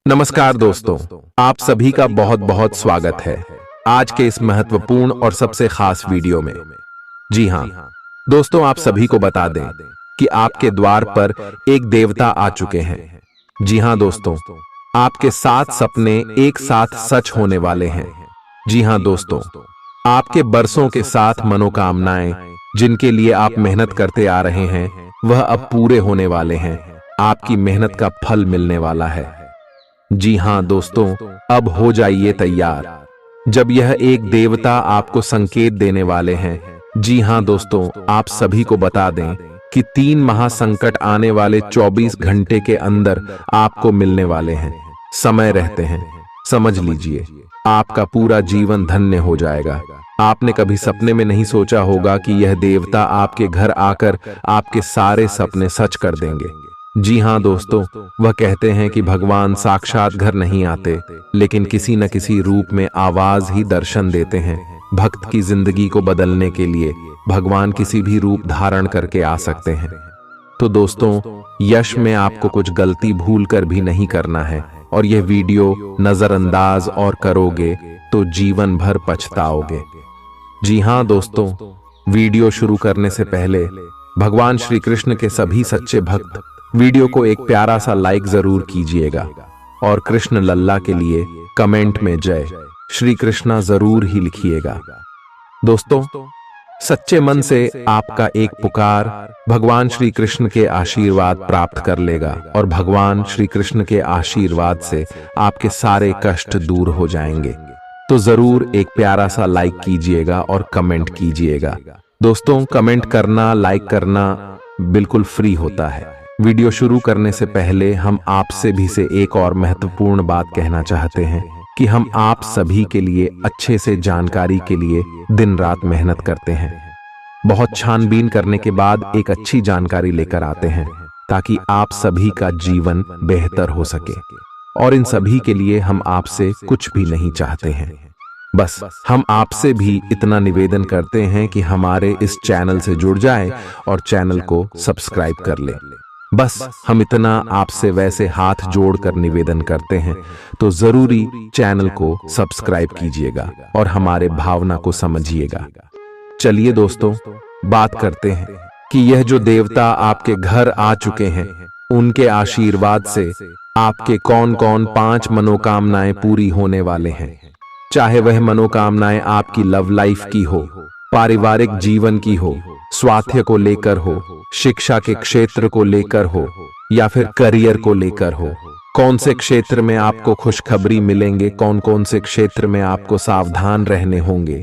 नमस्कार दोस्तों, आप सभी का बहुत बहुत स्वागत है आज के इस महत्वपूर्ण और सबसे खास वीडियो में। जी हाँ दोस्तों, आप सभी को बता दें कि आपके द्वार पर एक देवता आ चुके हैं। जी हाँ दोस्तों, आपके 7 सपने एक साथ सच होने वाले हैं। जी हाँ दोस्तों, आपके बरसों के 7 मनोकामनाएं जिनके लिए आप मेहनत करते आ रहे हैं, वह अब पूरे होने वाले हैं। आपकी मेहनत का फल मिलने वाला है। जी हाँ दोस्तों, अब हो जाइए तैयार, जब यह एक देवता आपको संकेत देने वाले हैं। जी हाँ दोस्तों, आप सभी को बता दें कि 3 महासंकट आने वाले 24 घंटे के अंदर आपको मिलने वाले हैं। समय रहते हैं, समझ लीजिए, आपका पूरा जीवन धन्य हो जाएगा। आपने कभी सपने में नहीं सोचा होगा कि यह देवता आपके घर आकर आपके सारे सपने सच कर देंगे। जी हाँ दोस्तों, वह कहते हैं कि भगवान साक्षात घर नहीं आते, लेकिन किसी न किसी रूप में आवाज ही दर्शन देते हैं। भक्त की जिंदगी को बदलने के लिए भगवान किसी भी रूप धारण करके आ सकते हैं। तो दोस्तों, यश में आपको कुछ गलती भूल कर भी नहीं करना है, और यह वीडियो नजरअंदाज और करोगे तो जीवन भर पछताओगे। जी हाँ दोस्तों, वीडियो शुरू करने से पहले भगवान श्री कृष्ण के सभी सच्चे भक्त वीडियो को एक प्यारा सा लाइक जरूर कीजिएगा, और कृष्ण लल्ला के लिए कमेंट में जय श्री कृष्णा जरूर ही लिखिएगा। दोस्तों, सच्चे मन से आपका एक पुकार भगवान श्री कृष्ण के आशीर्वाद प्राप्त कर लेगा, और भगवान श्री कृष्ण के आशीर्वाद से आपके सारे कष्ट दूर हो जाएंगे। तो जरूर एक प्यारा सा लाइक कीजिएगा और कमेंट कीजिएगा। दोस्तों, कमेंट करना, लाइक करना बिल्कुल फ्री होता है। वीडियो शुरू करने से पहले हम आपसे भी से एक और महत्वपूर्ण बात कहना चाहते हैं कि हम आप सभी के लिए अच्छे से जानकारी के लिए दिन रात मेहनत करते हैं। बहुत छानबीन करने के बाद एक अच्छी जानकारी लेकर आते हैं, ताकि आप सभी का जीवन बेहतर हो सके। और इन सभी के लिए हम आपसे कुछ भी नहीं चाहते हैं, बस हम आपसे भी इतना निवेदन करते हैं कि हमारे इस चैनल से जुड़ जाए और चैनल को सब्सक्राइब कर ले। बस हम इतना आपसे वैसे हाथ जोड़कर निवेदन करते हैं, तो जरूरी चैनल को सब्सक्राइब कीजिएगा और हमारे भावना को समझिएगा। चलिए दोस्तों, बात करते हैं कि यह जो देवता आपके घर आ चुके हैं, उनके आशीर्वाद से आपके कौन कौन 5 मनोकामनाएं पूरी होने वाले हैं। चाहे वह मनोकामनाएं आपकी लव लाइफ की हो, पारिवारिक जीवन की हो, स्वास्थ्य को लेकर हो, शिक्षा के क्षेत्र को लेकर हो, या फिर करियर को लेकर हो। कौन से क्षेत्र में आपको खुशखबरी मिलेंगे, कौन कौन से क्षेत्र में आपको सावधान रहने होंगे,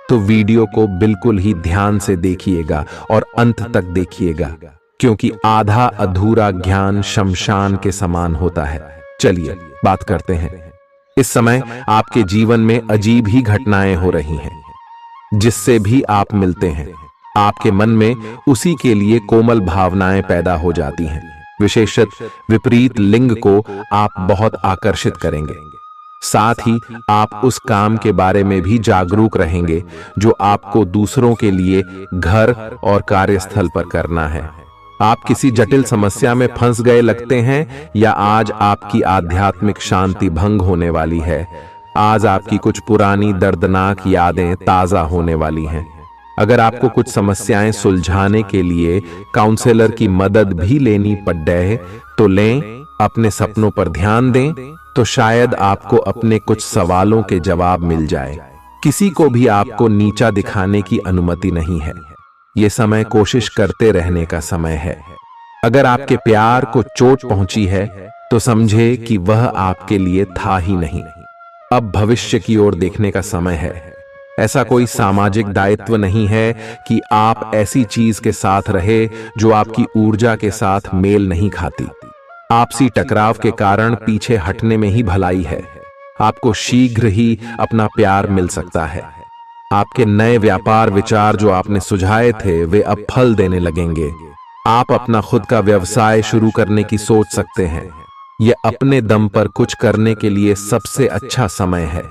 तो वीडियो को बिल्कुल ही ध्यान से देखिएगा और अंत तक देखिएगा, क्योंकि आधा अधूरा ज्ञान शमशान के समान होता है। चलिए बात करते हैं। इस समय आपके जीवन में अजीब ही घटनाएं हो रही हैं। जिससे भी आप मिलते हैं, आपके मन में उसी के लिए कोमल भावनाएं पैदा हो जाती हैं। विशेषत विपरीत लिंग को आप बहुत आकर्षित करेंगे। साथ ही आप उस काम के बारे में भी जागरूक रहेंगे जो आपको दूसरों के लिए घर और कार्यस्थल पर करना है। आप किसी जटिल समस्या में फंस गए लगते हैं, या आज आपकी आध्यात्मिक शांति भंग होने वाली है। आज आपकी कुछ पुरानी दर्दनाक यादें ताजा होने वाली हैं। अगर आपको कुछ समस्याएं सुलझाने के लिए काउंसलर की मदद भी लेनी पड़ जाए, तो लें। अपने सपनों पर ध्यान दें, तो शायद आपको अपने कुछ सवालों के जवाब मिल जाए। किसी को भी आपको नीचा दिखाने की अनुमति नहीं है। ये समय कोशिश करते रहने का समय है। अगर आपके प्यार को चोट पहुंची है, तो समझे कि वह आपके लिए था ही नहीं। अब भविष्य की ओर देखने का समय है। ऐसा कोई सामाजिक दायित्व नहीं है कि आप ऐसी चीज के साथ रहे जो आपकी ऊर्जा के साथ मेल नहीं खाती। आपसी टकराव के कारण पीछे हटने में ही भलाई है। आपको शीघ्र ही अपना प्यार मिल सकता है। आपके नए व्यापार विचार जो आपने सुझाए थे, वे अब फल देने लगेंगे। आप अपना खुद का व्यवसाय शुरू करने की सोच सकते हैं। यह अपने दम पर कुछ करने के लिए सबसे अच्छा समय है।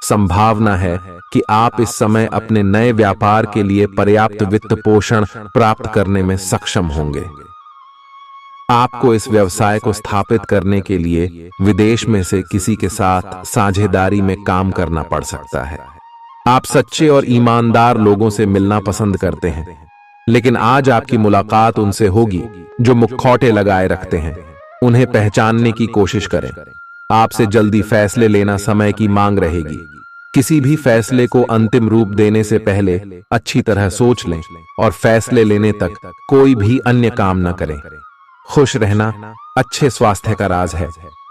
संभावना है कि आप इस समय अपने नए व्यापार के लिए पर्याप्त वित्त पोषण प्राप्त करने में सक्षम होंगे। आपको इस व्यवसाय को स्थापित करने के लिए विदेश में से किसी के साथ साझेदारी में काम करना पड़ सकता है। आप सच्चे और ईमानदार लोगों से मिलना पसंद करते हैं, लेकिन आज आपकी मुलाकात उनसे होगी जो मुखौटे लगाए रखते हैं। उन्हें पहचानने की कोशिश करें। आपसे जल्दी फैसले लेना समय की मांग रहेगी। किसी भी फैसले को अंतिम रूप देने से पहले अच्छी तरह सोच लें और फैसले लेने तक कोई भी अन्य काम न करें। खुश रहना अच्छे स्वास्थ्य का राज है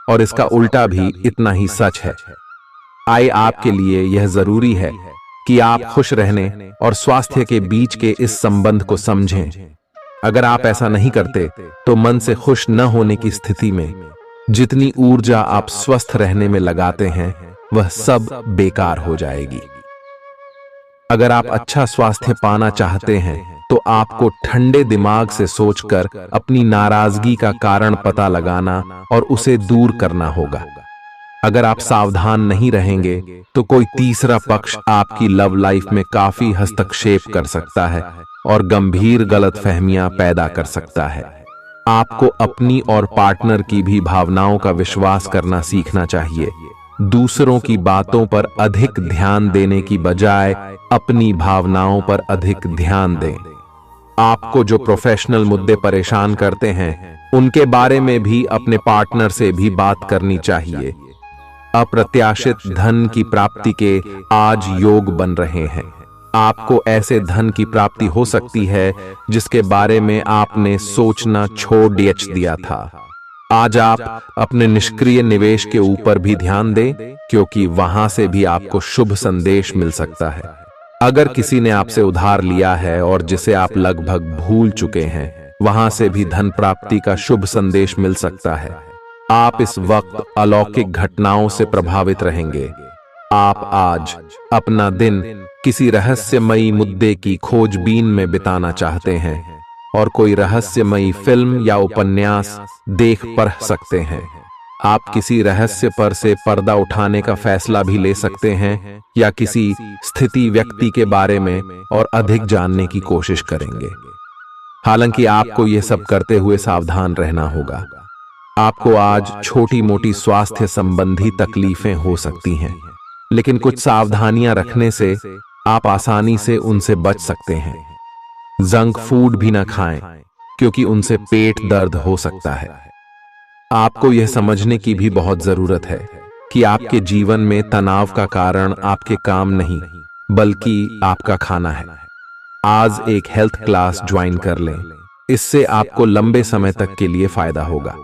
और इसका उल्टा भी इतना ही सच है। आय आपके लिए यह जरूरी है कि आप खुश रहने और स्वास्थ्य के बीच के इस संबंध को समझें। अगर आप ऐसा नहीं करते तो मन से खुश न होने की स्थिति में जितनी ऊर्जा आप स्वस्थ रहने में लगाते हैं वह सब बेकार हो जाएगी। अगर आप अच्छा स्वास्थ्य पाना चाहते हैं तो आपको ठंडे दिमाग से सोचकर अपनी नाराजगी का कारण पता लगाना और उसे दूर करना होगा। अगर आप सावधान नहीं रहेंगे तो कोई तीसरा पक्ष आपकी लव लाइफ में काफी हस्तक्षेप कर सकता है और गंभीर गलतफहमियां पैदा कर सकता है। आपको अपनी और पार्टनर की भी भावनाओं का विश्वास करना सीखना चाहिए। दूसरों की बातों पर अधिक ध्यान देने की बजाय अपनी भावनाओं पर अधिक ध्यान दें। आपको जो प्रोफेशनल मुद्दे परेशान करते हैं उनके बारे में भी अपने पार्टनर से भी बात करनी चाहिए। अप्रत्याशित धन की प्राप्ति के आज योग बन रहे हैं। आपको ऐसे धन की प्राप्ति हो सकती है जिसके बारे में आपने सोचना छोड़ दिया था। आज आप अपने निष्क्रिय निवेश के ऊपर भी ध्यान दें, क्योंकि वहां से भी आपको शुभ संदेश मिल सकता है। अगर किसी ने आपसे उधार लिया है और जिसे आप लगभग भूल चुके हैं, वहां से भी धन प्राप्ति का शुभ संदेश मिल सकता है। आप इस वक्त अलौकिक घटनाओं से प्रभावित रहेंगे। आप आज अपना दिन किसी रहस्यमयी मुद्दे की खोजबीन में बिताना चाहते हैं और कोई रहस्यमयी फिल्म या उपन्यास देख पढ़ सकते हैं। आप किसी रहस्य पर से पर्दा उठाने का फैसला भी ले सकते हैं या किसी स्थिति व्यक्ति के बारे में और अधिक जानने की कोशिश करेंगे। हालांकि आपको यह सब करते हुए सावधान रहना होगा। आपको आज छोटी मोटी स्वास्थ्य संबंधी तकलीफें हो सकती हैं, लेकिन कुछ सावधानियां रखने से आप आसानी से उनसे बच सकते हैं। जंक फूड भी न खाएं, क्योंकि उनसे पेट दर्द हो सकता है। आपको यह समझने की भी बहुत जरूरत है कि आपके जीवन में तनाव का कारण आपके काम नहीं, बल्कि आपका खाना है। आज एक हेल्थ क्लास ज्वाइन कर लें, इससे आपको लंबे समय तक के लिए फायदा होगा।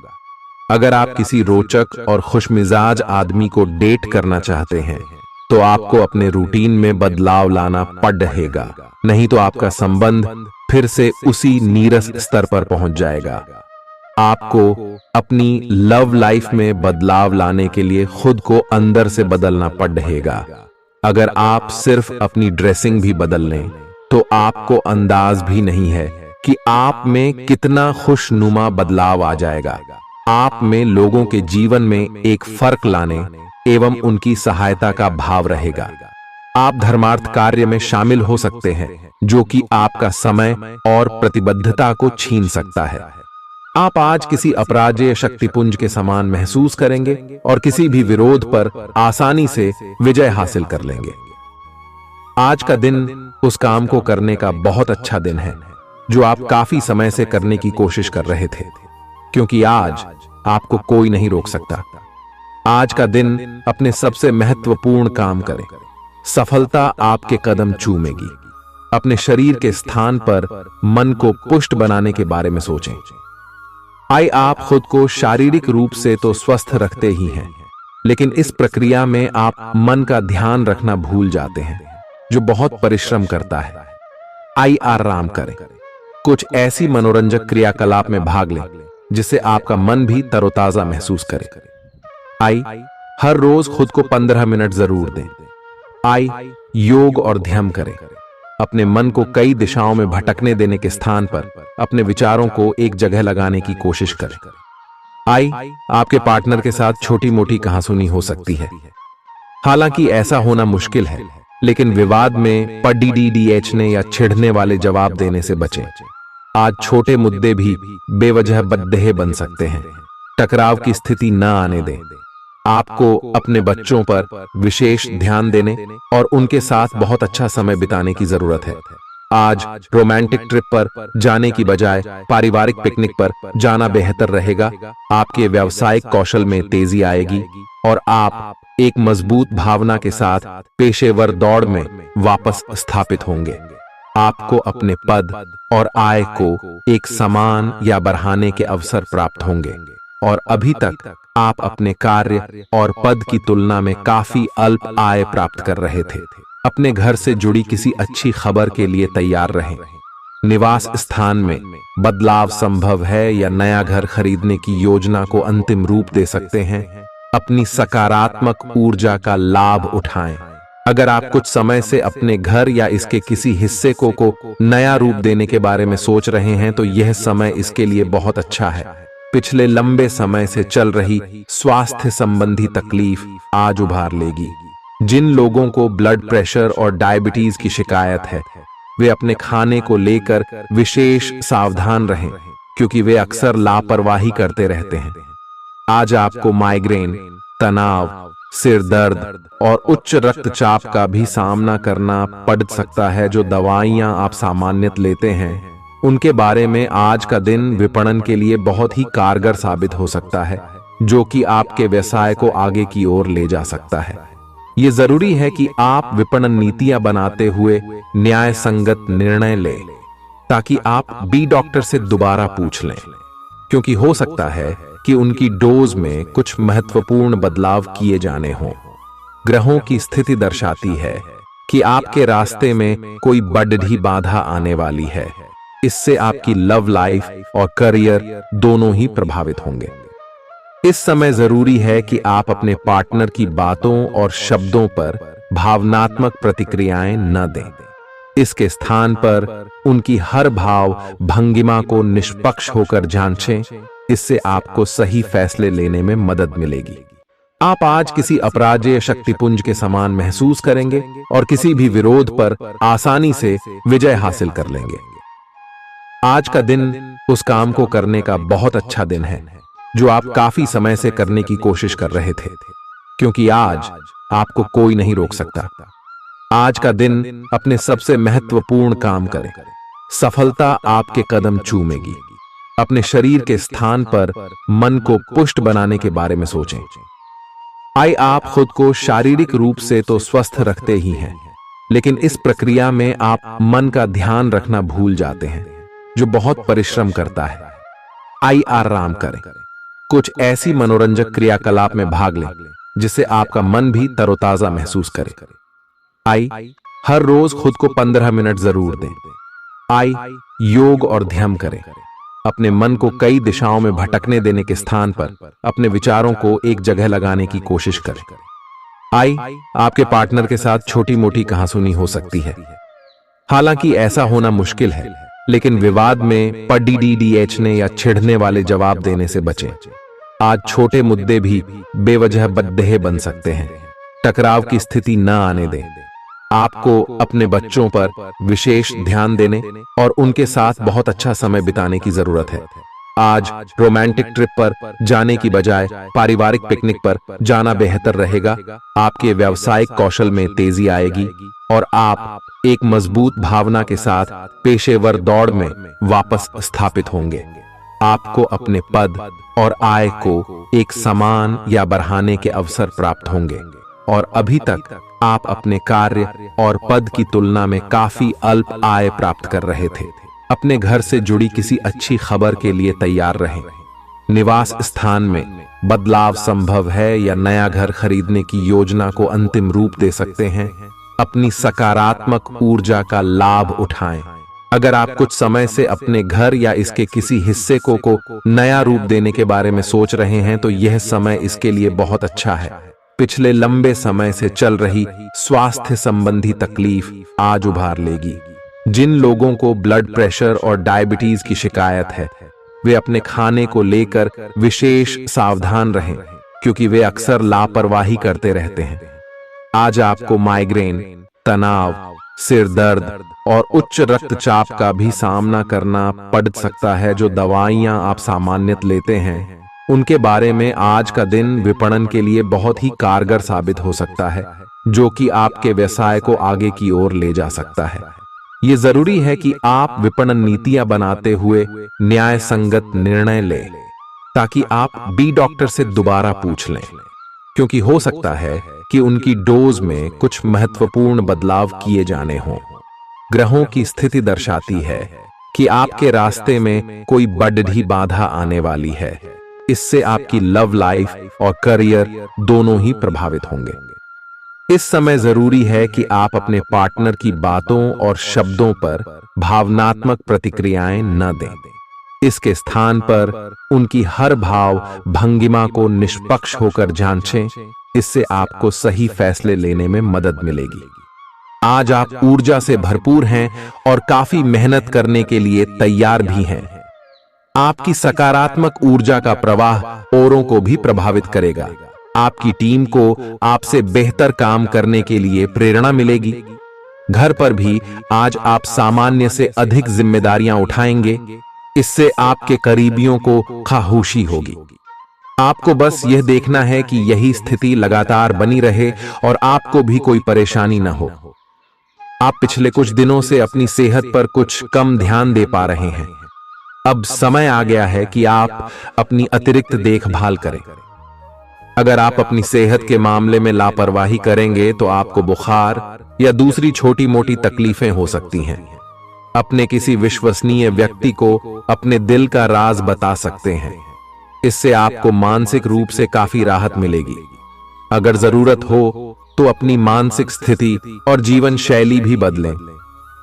अगर आप किसी रोचक और खुशमिजाज आदमी को डेट करना चाहते हैं तो आपको अपने रूटीन में बदलाव लाना पड़ेगा, नहीं तो आपका संबंध फिर से उसी नीरस स्तर पर पहुंच जाएगा। आपको अपनी लव लाइफ में बदलाव लाने के लिए खुद को अंदर से बदलना पड़ेगा। अगर आप सिर्फ अपनी ड्रेसिंग भी बदल लें तो आपको अंदाज भी नहीं है कि आप में कितना खुशनुमा बदलाव आ जाएगा। आप में लोगों के जीवन में एक फर्क लाने एवं उनकी सहायता का भाव रहेगा। आप धर्मार्थ कार्य में शामिल हो सकते हैं, जो कि आपका समय और प्रतिबद्धता को छीन सकता है। आप आज किसी अपराजेय शक्तिपुंज के समान महसूस करेंगे और किसी भी विरोध पर आसानी से विजय हासिल कर लेंगे। आज का दिन उस काम को करने का बहुत अच्छा दिन है जो आप काफी समय से करने की कोशिश कर रहे थे, क्योंकि आज आपको कोई नहीं रोक सकता। आज का दिन अपने सबसे महत्वपूर्ण काम करें। सफलता आपके कदम चूमेगी। अपने शरीर के स्थान पर मन को पुष्ट बनाने के बारे में सोचें। आप खुद को शारीरिक रूप से तो स्वस्थ रखते ही हैं, लेकिन इस प्रक्रिया में आप मन का ध्यान रखना भूल जाते हैं, जो बहुत परिश्रम करता है। आराम करें। कुछ ऐसी मनोरंजक क्रियाकलाप में भाग लें जिससे आपका मन भी तरोताजा महसूस करे। हर रोज खुद को 15 मिनट जरूर दें। योग और ध्यान करें। अपने मन को कई दिशाओं में भटकने देने के स्थान पर अपने विचारों को एक जगह लगाने की कोशिश करें। आपके पार्टनर के साथ छोटी मोटी कहासुनी हो सकती है। हालांकि ऐसा होना मुश्किल है, लेकिन विवाद में पढ़ने या छिड़ने वाले जवाब देने से बचें। आज छोटे मुद्दे भी बेवजह बद्देह बन सकते हैं। टकराव की स्थिति न आने दें। आपको अपने बच्चों पर विशेष ध्यान देने और उनके साथ बहुत अच्छा समय बिताने की जरूरत है। आज रोमांटिक ट्रिप पर जाने की बजाय पारिवारिक पिकनिक पर जाना बेहतर रहेगा। आपके व्यावसायिक कौशल में तेजी आएगी और आप एक मजबूत भावना के साथ पेशेवर दौड़ में वापस स्थापित होंगे। आपको अपने पद और आय को एक समान या बढ़ाने के अवसर प्राप्त होंगे और अभी तक आप अपने कार्य और पद की तुलना में काफी अल्प आय प्राप्त कर रहे थे। अपने घर से जुड़ी किसी अच्छी खबर के लिए तैयार रहें। निवास स्थान में बदलाव संभव है या नया घर खरीदने की योजना को अंतिम रूप दे सकते हैं। अपनी सकारात्मक ऊर्जा का लाभ उठाएं। अगर आप कुछ समय से अपने घर या इसके किसी हिस्से को नया रूप देने के बारे में सोच रहे हैं तो यह समय इसके लिए बहुत अच्छा है। पिछले लंबे समय से चल रही स्वास्थ्य संबंधी तकलीफ आज उभार लेगी। जिन लोगों को ब्लड प्रेशर और डायबिटीज की शिकायत है वे अपने खाने को लेकर विशेष सावधान रहें, क्योंकि वे अक्सर लापरवाही करते रहते हैं। आज आपको माइग्रेन, तनाव, सिर दर्द और उच्च रक्तचाप का भी सामना करना पड़ सकता है। जो दवाइयां आप सामान्यतः लेते हैं उनके बारे में आज का दिन विपणन के लिए बहुत ही कारगर साबित हो सकता है, जो कि आपके व्यवसाय को आगे की ओर ले जा सकता है। ये जरूरी है कि आप विपणन नीतियां बनाते हुए न्याय संगत निर्णय लें, ताकि आप बी डॉक्टर से दोबारा पूछ लें, क्योंकि हो सकता है कि उनकी डोज में कुछ महत्वपूर्ण बदलाव किए जाने हों। ग्रहों की स्थिति दर्शाती है कि आपके रास्ते में कोई बड़ी बाधा आने वाली है। इससे आपकी लव लाइफ और करियर दोनों ही प्रभावित होंगे। इस समय जरूरी है कि आप अपने पार्टनर की बातों और शब्दों पर भावनात्मक प्रतिक्रियाएं न दें। इसके स्थान पर उनकी हर भाव भंगिमा को निष्पक्ष होकर जांचें। इससे आपको सही फैसले लेने में मदद मिलेगी। आप आज किसी अपराजेय शक्तिपुंज के समान महसूस करेंगे और किसी भी विरोध पर आसानी से विजय हासिल कर लेंगे। आज का दिन उस काम को करने का बहुत अच्छा दिन है जो आप काफी समय से करने की कोशिश कर रहे थे, क्योंकि आज आपको कोई नहीं रोक सकता। आज का दिन अपने सबसे महत्वपूर्ण काम करें। सफलता आपके कदम चूमेगी। अपने शरीर के स्थान पर मन को पुष्ट बनाने के बारे में सोचें। आप खुद को शारीरिक रूप से तो स्वस्थ रखते ही हैं, लेकिन इस प्रक्रिया में आप मन का ध्यान रखना भूल जाते हैं, जो बहुत परिश्रम करता है। आराम करें। कुछ ऐसी मनोरंजक क्रियाकलाप में भाग लें जिससे आपका मन भी तरोताजा महसूस करे। हर रोज खुद को 15 मिनट जरूर दें। योग और ध्यान करें। अपने मन को कई दिशाओं में भटकने देने के स्थान पर अपने विचारों को एक जगह लगाने की कोशिश करें। आपके पार्टनर के साथ छोटी मोटी कहासुनी हो सकती है। हालांकि ऐसा होना मुश्किल है, लेकिन विवाद में पढ़ने या छिड़ने वाले जवाब देने से बचें। आज छोटे मुद्दे भी बेवजह बद्देह बन सकते हैं। टकराव की स्थिति न आने दें। आपको अपने बच्चों पर विशेष ध्यान देने और उनके साथ बहुत अच्छा समय बिताने की जरूरत है। आज रोमांटिक ट्रिप पर जाने की बजाय पारिवारिक पिकनिक पर जाना बेहतर रहेगा। आपके व्यावसायिक कौशल में तेजी आएगी और आप एक मजबूत भावना के साथ पेशेवर दौड़ में वापस स्थापित होंगे। आपको अपने पद और आय को एक समान या बढ़ाने के अवसर प्राप्त होंगे और अभी तक आप अपने कार्य और पद की तुलना में काफी अल्प आय प्राप्त कर रहे थे। अपने घर से जुड़ी किसी अच्छी खबर के लिए तैयार रहें। निवास स्थान में बदलाव संभव है या नया घर खरीदने की योजना को अंतिम रूप दे सकते हैं। अपनी सकारात्मक ऊर्जा का लाभ उठाएं। अगर आप कुछ समय से अपने घर या इसके किसी हिस्से को नया रूप देने के बारे में सोच रहे हैं तो यह समय इसके लिए बहुत अच्छा है। पिछले लंबे समय से चल रही स्वास्थ्य संबंधी तकलीफ आज उभार लेगी। जिन लोगों को ब्लड प्रेशर और डायबिटीज की शिकायत है वे अपने खाने को लेकर विशेष सावधान रहें, क्योंकि वे अक्सर लापरवाही करते रहते हैं। आज आपको माइग्रेन, तनाव, सिर दर्द और उच्च रक्तचाप का भी सामना करना पड़ सकता है। जो दवाइयां आप सामान्यतः लेते हैं उनके बारे में आज का दिन विपणन के लिए बहुत ही कारगर साबित हो सकता है, जो कि आपके व्यवसाय को आगे की ओर ले जा सकता है। ये जरूरी है कि आप विपणन नीतियां बनाते हुए न्याय संगत निर्णय लें, ताकि आप बी डॉक्टर से दोबारा पूछ लें, क्योंकि हो सकता है कि उनकी डोज में कुछ महत्वपूर्ण बदलाव किए जाने हों। ग्रहों की स्थिति दर्शाती है कि आपके रास्ते में कोई बड़ी बाधा आने वाली है। इससे आपकी लव लाइफ और करियर दोनों ही प्रभावित होंगे। इस समय जरूरी है कि आप अपने पार्टनर की बातों और शब्दों पर भावनात्मक प्रतिक्रियाएं न दें। इसके स्थान पर उनकी हर भाव भंगिमा को निष्पक्ष होकर जांचें। इससे आपको सही फैसले लेने में मदद मिलेगी। आज आप ऊर्जा से भरपूर हैं और काफी मेहनत करने के लिए तैयार भी हैं। आपकी सकारात्मक ऊर्जा का प्रवाह औरों को भी प्रभावित करेगा। आपकी टीम को आपसे बेहतर काम करने के लिए प्रेरणा मिलेगी। घर पर भी आज आप सामान्य से अधिक जिम्मेदारियां उठाएंगे। इससे आपके करीबियों को खामोशी होगी। आपको बस यह देखना है कि यही स्थिति लगातार बनी रहे और आपको भी कोई परेशानी न हो। आप पिछले कुछ दिनों से अपनी सेहत पर कुछ कम ध्यान दे पा रहे हैं। अब समय आ गया है कि आप अपनी अतिरिक्त देखभाल करें। अगर आप अपनी सेहत के मामले में लापरवाही करेंगे तो आपको बुखार या दूसरी छोटी मोटी तकलीफें हो सकती हैं। अपने किसी विश्वसनीय व्यक्ति को अपने दिल का राज बता सकते हैं। इससे आपको मानसिक रूप से काफी राहत मिलेगी। अगर जरूरत हो तो अपनी मानसिक स्थिति और जीवन शैली भी बदलें।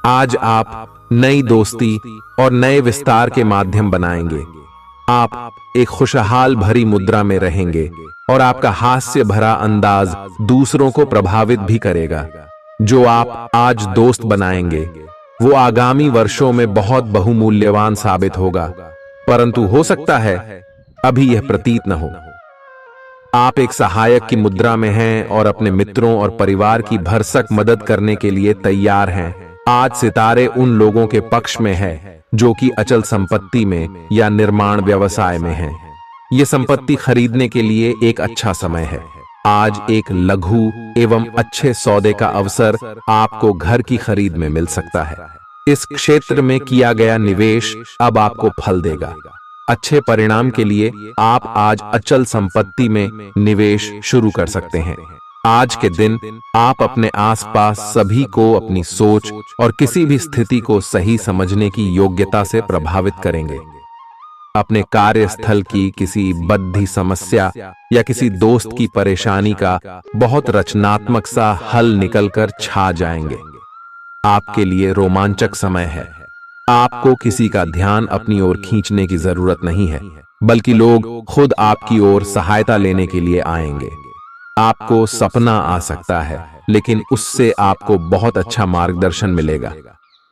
आज आप नई दोस्ती और नए विस्तार के माध्यम बनाएंगे। आप एक खुशहाल भरी मुद्रा में रहेंगे और आपका हास्य भरा अंदाज दूसरों को प्रभावित भी करेगा। जो आप आज दोस्त बनाएंगे वो आगामी वर्षों में बहुत बहुमूल्यवान साबित होगा, परंतु हो सकता है अभी यह प्रतीत न हो। आप एक सहायक की मुद्रा में हैं और अपने मित्रों और परिवार की भरसक मदद करने के लिए तैयार हैं। आज सितारे उन लोगों के पक्ष में है जो कि अचल संपत्ति में या निर्माण व्यवसाय में हैं। ये संपत्ति खरीदने के लिए एक अच्छा समय है। आज एक लघु एवं अच्छे सौदे का अवसर आपको घर की खरीद में मिल सकता है। इस क्षेत्र में किया गया निवेश अब आपको फल देगा। अच्छे परिणाम के लिए आप आज अचल संपत्ति में निवेश शुरू कर सकते हैं। आज के दिन आप अपने आसपास सभी को अपनी सोच और किसी भी स्थिति को सही समझने की योग्यता से प्रभावित करेंगे। अपने कार्यस्थल की किसी बद्धी समस्या या किसी दोस्त की परेशानी का बहुत रचनात्मक सा हल निकलकर छा जाएंगे। आपके लिए रोमांचक समय है। आपको किसी का ध्यान अपनी ओर खींचने की जरूरत नहीं है, बल्कि लोग खुद आपकी ओर सहायता लेने के लिए आएंगे। आपको सपना आ सकता है, लेकिन उससे आपको बहुत अच्छा मार्गदर्शन मिलेगा।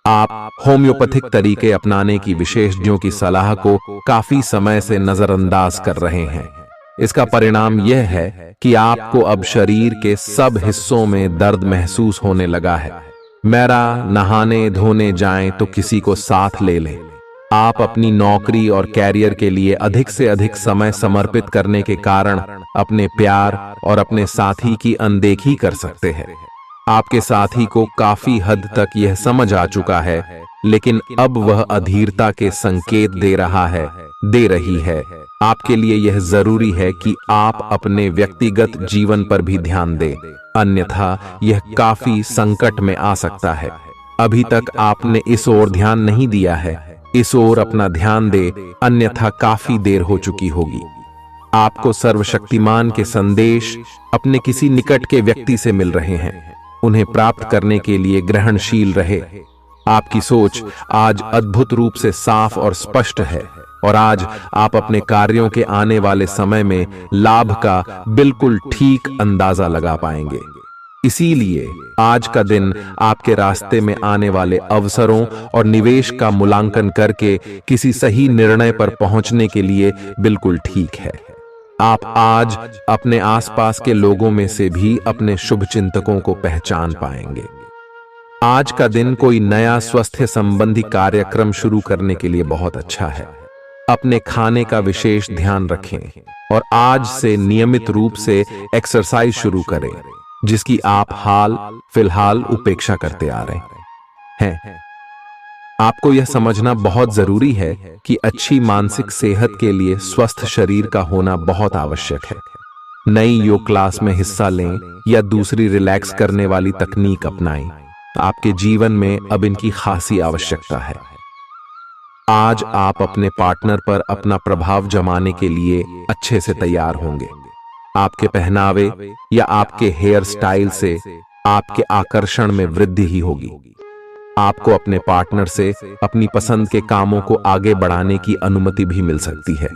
आप होम्योपैथिक तरीके अपनाने की विशेषज्ञों की सलाह को काफी समय से नजरअंदाज कर रहे हैं। इसका परिणाम यह है कि आपको अब शरीर के सब हिस्सों में दर्द महसूस होने लगा है। मेरा नहाने धोने जाएं तो किसी को साथ ले लें। आप अपनी नौकरी और कैरियर के लिए अधिक से अधिक समय समर्पित करने के कारण अपने प्यार और अपने साथी की अनदेखी कर सकते हैं। आपके साथी को काफी हद तक यह समझ आ चुका है, लेकिन अब वह अधीरता के संकेत दे रही है। आपके लिए यह जरूरी है कि आप अपने व्यक्तिगत जीवन पर भी ध्यान दें, अन्यथा यह काफी संकट में आ सकता है। अभी तक आपने इस ओर ध्यान नहीं दिया है, इस ओर अपना ध्यान दे, अन्यथा काफी देर हो चुकी होगी। आपको सर्वशक्तिमान के संदेश अपने किसी निकट के व्यक्ति से मिल रहे हैं। उन्हें प्राप्त करने के लिए ग्रहणशील रहे। आपकी सोच आज अद्भुत रूप से साफ और स्पष्ट है और आज आप अपने कार्यों के आने वाले समय में लाभ का बिल्कुल ठीक अंदाजा लगा पाएंगे। इसीलिए आज का दिन आपके रास्ते में आने वाले अवसरों और निवेश का मूल्यांकन करके किसी सही निर्णय पर पहुंचने के लिए बिल्कुल ठीक है। आप आज अपने आसपास के लोगों में से भी अपने शुभचिंतकों को पहचान पाएंगे। आज का दिन कोई नया स्वास्थ्य संबंधी कार्यक्रम शुरू करने के लिए बहुत अच्छा है। अपने खाने का विशेष ध्यान रखें और आज से नियमित रूप से एक्सरसाइज शुरू करें, जिसकी आप हाल फिलहाल उपेक्षा करते आ रहे हैं। आपको यह समझना बहुत जरूरी है कि अच्छी मानसिक सेहत के लिए स्वस्थ शरीर का होना बहुत आवश्यक है। नई योग क्लास में हिस्सा लें या दूसरी रिलैक्स करने वाली तकनीक अपनाएं। आपके जीवन में अब इनकी खासी आवश्यकता है। आज आप अपने पार्टनर पर अपना प्रभाव जमाने के लिए अच्छे से तैयार होंगे। आपके पहनावे या आपके हेयर स्टाइल से आपके आकर्षण में वृद्धि ही होगी। आपको अपने पार्टनर से अपनी पसंद के कामों को आगे बढ़ाने की अनुमति भी मिल सकती है।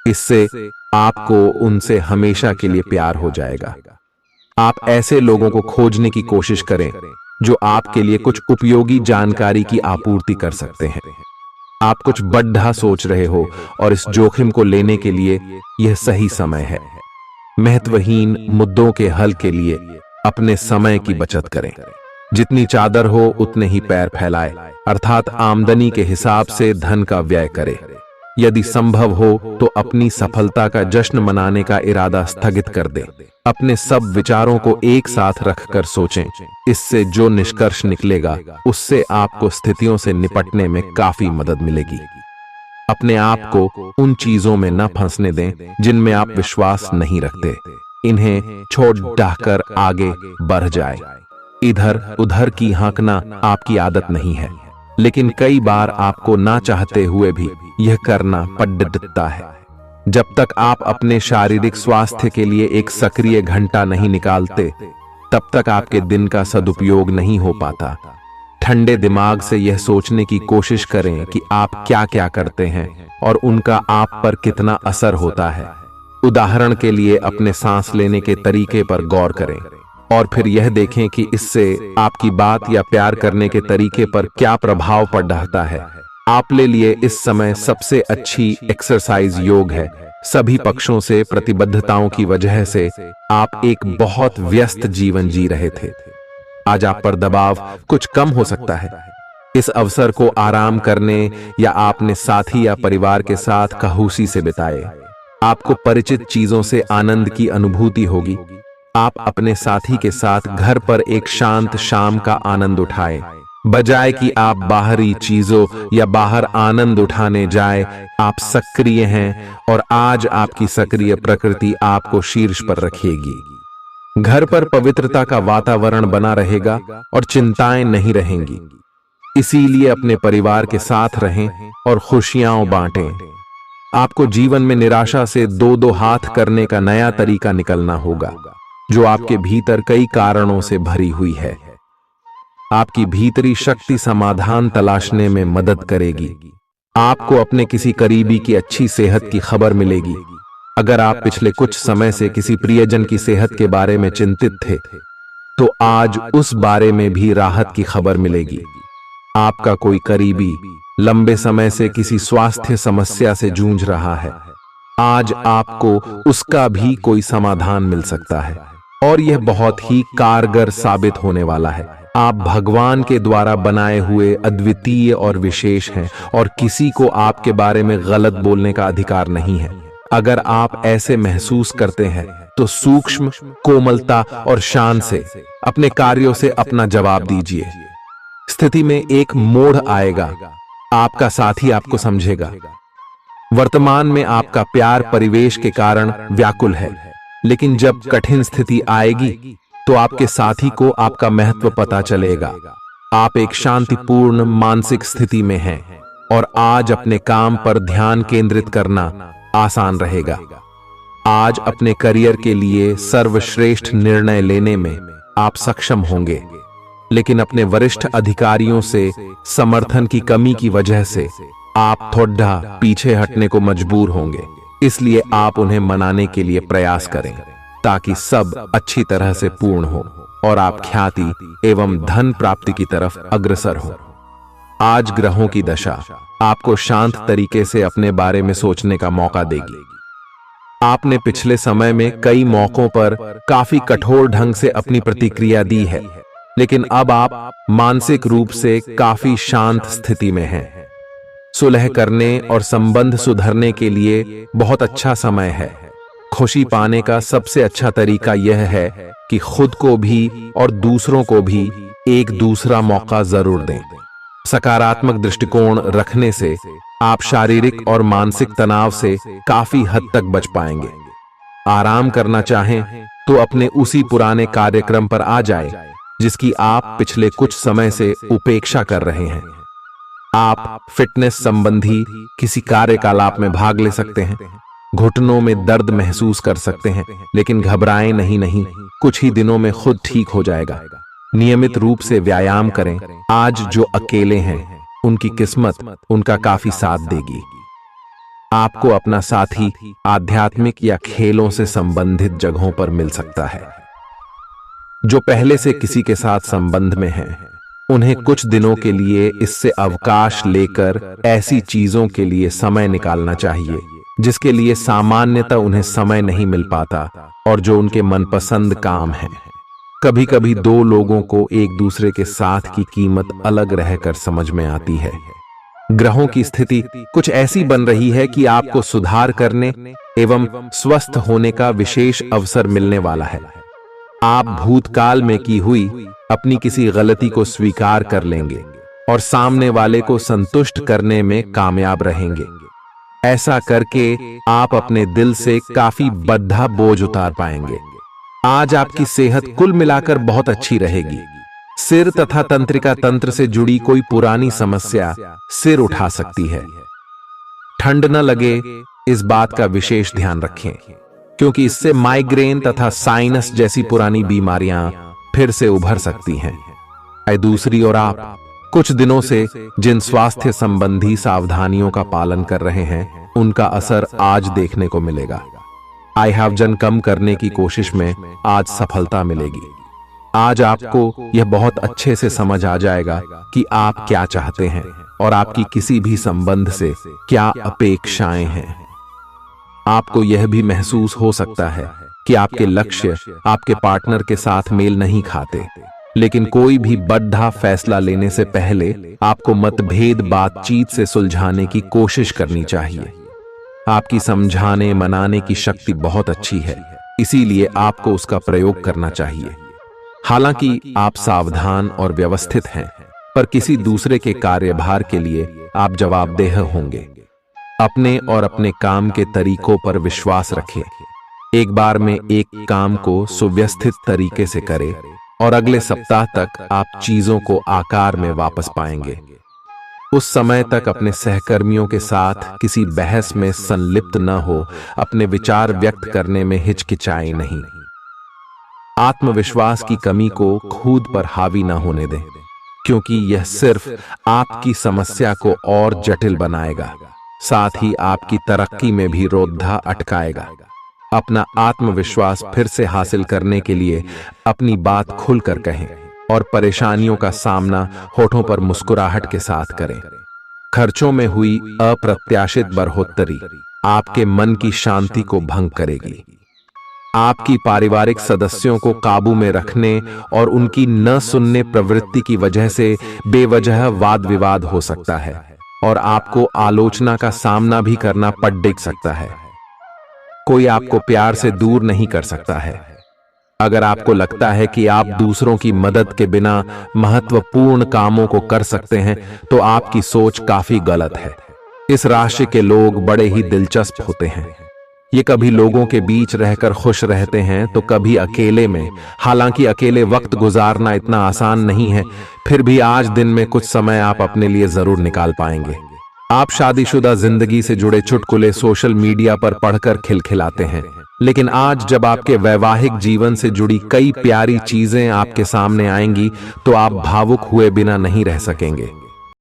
इससे आपको उनसे हमेशा के लिए प्यार हो जाएगा। आप ऐसे लोगों को खोजने की कोशिश करें जो आपके लिए कुछ उपयोगी जानकारी की आपूर्ति कर सकते हैं। आप कुछ बड़ा सोच रहे हो और इस जोखिम को लेने के लिए यह सही समय है। महत्वहीन मुद्दों के हल के लिए अपने समय की बचत करें। जितनी चादर हो उतने ही पैर फैलाए, अर्थात आमदनी के हिसाब से धन का व्यय करें। यदि संभव हो तो अपनी सफलता का जश्न मनाने का इरादा स्थगित कर दें। अपने सब विचारों को एक साथ रखकर सोचें। इससे जो निष्कर्ष निकलेगा उससे आपको स्थितियों से निपटने में काफी मदद मिलेगी। अपने आप को उन चीजों में न फंसने दें जिनमें आप विश्वास नहीं रखते। इन्हें छोड़ डाहकर आगे बढ़ जाए। इधर उधर की हाँकना आपकी आदत नहीं है, लेकिन कई बार आपको ना चाहते हुए भी यह करना पड़ता है। जब तक आप अपने शारीरिक स्वास्थ्य के लिए एक सक्रिय घंटा नहीं निकालते, तब तक आपके दिन का सदुपयोग नहीं हो पाता। ठंडे दिमाग से यह सोचने की कोशिश करें कि आप क्या क्या करते हैं और उनका आप पर कितना असर होता है। उदाहरण के लिए अपने सांस लेने के तरीके पर गौर करें और फिर यह देखें कि इससे आपकी बात या प्यार करने के तरीके पर क्या प्रभाव पड़ रहा है। आपके लिए इस समय सबसे अच्छी एक्सरसाइज योग है। सभी पक्षों से प्रतिबद्धताओं की वजह से आप एक बहुत व्यस्त जीवन जी रहे थे। आज आप पर दबाव कुछ कम हो सकता है। इस अवसर को आराम करने या अपने साथी या परिवार के साथ खबूसी से बिताएं। आपको परिचित चीजों से आनंद की अनुभूति होगी। आप अपने साथी के साथ घर पर एक शांत शाम का आनंद उठाएं, बजाय कि आप बाहरी चीजों या बाहर आनंद उठाने जाएं। आप सक्रिय हैं और आज आपकी सक्रिय प्रकृति आपको शीर्ष पर रखेगी। घर पर पवित्रता का वातावरण बना रहेगा और चिंताएं नहीं रहेंगी। इसीलिए अपने परिवार के साथ रहें और खुशियां बांटें। आपको जीवन में निराशा से दो हाथ करने का नया तरीका निकलना होगा, जो आपके भीतर कई कारणों से भरी हुई है। आपकी भीतरी शक्ति समाधान तलाशने में मदद करेगी। आपको अपने किसी करीबी की अच्छी सेहत की खबर मिलेगी। अगर आप पिछले कुछ समय से किसी प्रियजन की सेहत के बारे में चिंतित थे, तो आज उस बारे में भी राहत की खबर मिलेगी। आपका कोई करीबी लंबे समय से किसी स्वास्थ्य समस्या से जूझ रहा है। आज आपको उसका भी कोई समाधान मिल सकता है और यह बहुत ही कारगर साबित होने वाला है। आप भगवान के द्वारा बनाए हुए अद्वितीय और विशेष हैं और किसी को आपके बारे में गलत बोलने का अधिकार नहीं है। अगर आप ऐसे महसूस करते हैं तो सूक्ष्म, कोमलता और शान से अपने कार्यों से अपना जवाब दीजिए। स्थिति में एक मोड़ आएगा। आपका साथी आपको समझेगा। वर्तमान में आपका प्यार परिवेश के कारण व्याकुल है, लेकिन जब कठिन स्थिति आएगी तो आपके साथी को आपका महत्व पता चलेगा। आप एक शांतिपूर्ण मानसिक स्थिति में हैं और आज अपने काम पर ध्यान केंद्रित करना आसान रहेगा। आज अपने करियर के लिए सर्वश्रेष्ठ निर्णय लेने में आप सक्षम होंगे, लेकिन अपने वरिष्ठ अधिकारियों से समर्थन की कमी की वजह से आप थोड़ा पीछे हटने को मजबूर होंगे। इसलिए आप उन्हें मनाने के लिए प्रयास करें ताकि सब अच्छी तरह से पूर्ण हो और आप ख्याति एवं धन प्राप्ति की तरफ अग्रसर हो। आज ग्रहों की दशा आपको शांत तरीके से अपने बारे में सोचने का मौका देगी। आपने पिछले समय में कई मौकों पर काफी कठोर ढंग से अपनी प्रतिक्रिया दी है, लेकिन अब आप मानसिक रूप से काफी शांत स्थिति में हैं। सुलह करने और संबंध सुधरने के लिए बहुत अच्छा समय है। खुशी पाने का सबसे अच्छा तरीका यह है कि खुद को भी और दूसरों को भी एक दूसरा मौका जरूर दें। सकारात्मक दृष्टिकोण रखने से आप शारीरिक और मानसिक तनाव से काफी हद तक बच पाएंगे। आराम करना चाहें तो अपने उसी पुराने कार्यक्रम पर आ जाए जिसकी आप पिछले कुछ समय से उपेक्षा कर रहे हैं। आप फिटनेस संबंधी किसी कार्यकलाप में भाग ले सकते हैं। घुटनों में दर्द महसूस कर सकते हैं, लेकिन घबराएं नहीं, कुछ ही दिनों में खुद ठीक हो जाएगा। नियमित रूप से व्यायाम करें। आज जो अकेले हैं उनकी किस्मत उनका काफी साथ देगी। आपको अपना साथी आध्यात्मिक या खेलों से संबंधित जगहों पर मिल सकता है। जो पहले से किसी के साथ संबंध में हैं, उन्हें कुछ दिनों के लिए इससे अवकाश लेकर ऐसी चीजों के लिए समय निकालना चाहिए जिसके लिए सामान्यतः उन्हें समय नहीं मिल पाता और जो उनके मनपसंद काम है। कभी कभी दो लोगों को एक दूसरे के साथ की कीमत अलग रहकर समझ में आती है। ग्रहों की स्थिति कुछ ऐसी बन रही है कि आपको सुधार करने एवं स्वस्थ होने का विशेष अवसर मिलने वाला है। आप भूतकाल में की हुई अपनी किसी गलती को स्वीकार कर लेंगे और सामने वाले को संतुष्ट करने में कामयाब रहेंगे। ऐसा करके आप अपने दिल से काफी बद्धा बोझ उतार पाएंगे। आज आपकी सेहत कुल मिलाकर बहुत अच्छी रहेगी। सिर तथा तंत्रिका तंत्र से जुड़ी कोई पुरानी समस्या सिर उठा सकती है। ठंड न लगे इस बात का विशेष ध्यान रखें, क्योंकि इससे माइग्रेन तथा साइनस जैसी पुरानी बीमारियां फिर से उभर सकती हैं। दूसरी ओर आप कुछ दिनों से जिन स्वास्थ्य संबंधी सावधानियों का पालन कर रहे हैं, उनका असर आज देखने को मिलेगा। आई वजन कम करने की कोशिश में आज सफलता मिलेगी। आज आपको यह बहुत अच्छे से समझ आ जाएगा कि आप क्या चाहते हैं और आपकी किसी भी संबंध से क्या अपेक्षाएं हैं। आपको यह भी महसूस हो सकता है कि आपके लक्ष्य आपके पार्टनर के साथ मेल नहीं खाते, लेकिन कोई भी बड़ा फैसला लेने से पहले आपको मतभेद बातचीत से सुलझाने की कोशिश करनी चाहिए। आपकी समझाने मनाने की शक्ति बहुत अच्छी है, इसीलिए आपको उसका प्रयोग करना चाहिए। हालांकि आप सावधान और व्यवस्थित हैं, पर किसी दूसरे के कार्यभार के लिए आप जवाबदेह होंगे। अपने और अपने काम के तरीकों पर विश्वास रखें। एक बार में एक काम को सुव्यवस्थित तरीके से करें और अगले सप्ताह तक आप चीजों को आकार में वापस पाएंगे। उस समय तक अपने सहकर्मियों के साथ किसी बहस में संलिप्त न हो, अपने विचार व्यक्त करने में हिचकिचाएं नहीं। आत्मविश्वास की कमी को खुद पर हावी न होने दें, क्योंकि यह सिर्फ आपकी समस्या को और जटिल बनाएगा, साथ ही आपकी तरक्की में भी रोधा अटकाएगा। अपना आत्मविश्वास फिर से हासिल करने के लिए अपनी बात खुलकर कहें और परेशानियों का सामना होठों पर मुस्कुराहट के साथ करें। खर्चों में हुई अप्रत्याशित बढ़ोतरी आपके मन की शांति को भंग करेगी। आपकी पारिवारिक सदस्यों को काबू में रखने और उनकी न सुनने प्रवृत्ति की वजह से बेवजह वाद विवाद हो सकता है और आपको आलोचना का सामना भी करना पड़ सकता है। कोई आपको प्यार से दूर नहीं कर सकता है। अगर आपको लगता है कि आप दूसरों की मदद के बिना महत्वपूर्ण कामों को कर सकते हैं, तो आपकी सोच काफी गलत है। इस राशि के लोग बड़े ही दिलचस्प होते हैं। ये कभी लोगों के बीच रहकर खुश रहते हैं तो कभी अकेले में। हालांकि अकेले वक्त गुजारना इतना आसान नहीं है, फिर भी आज दिन में कुछ समय आप अपने लिए जरूर निकाल पाएंगे। आप शादीशुदा जिंदगी से जुड़े चुटकुले सोशल मीडिया पर पढ़कर खिलखिलाते हैं, लेकिन आज जब आपके वैवाहिक जीवन से जुड़ी कई प्यारी चीजें आपके सामने आएंगी तो आप भावुक हुए बिना नहीं रह सकेंगे।